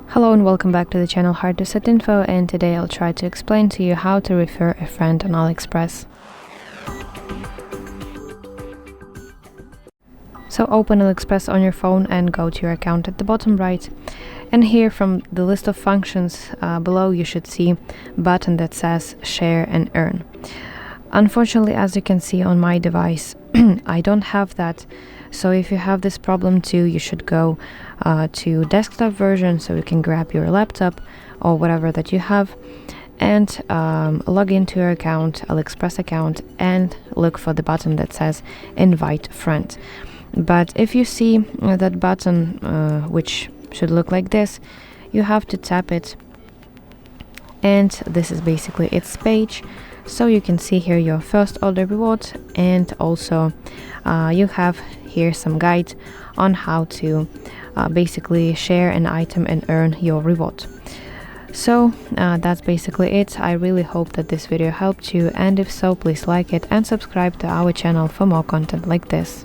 Hello and welcome back to the channel HardReset.Info, and today I'll try to explain to you how to refer a friend on AliExpress. So open AliExpress on your phone and go to your account at the bottom right, and here from the list of functions below you should see a button that says share and earn. Unfortunately, as you can see on my device, I don't have that. So if you have this problem too, you should go to desktop version, so you can grab your laptop or whatever that you have and log into your account, AliExpress account, and look for the button that says invite friend. But if you see that button, which should look like this, you have to tap it, and this is basically its page. So you can see here your first order reward, and also you have here some guide on how to basically share an item and earn your reward. So that's basically it. I really hope that this video helped you, and if so, please like it and subscribe to our channel for more content like this.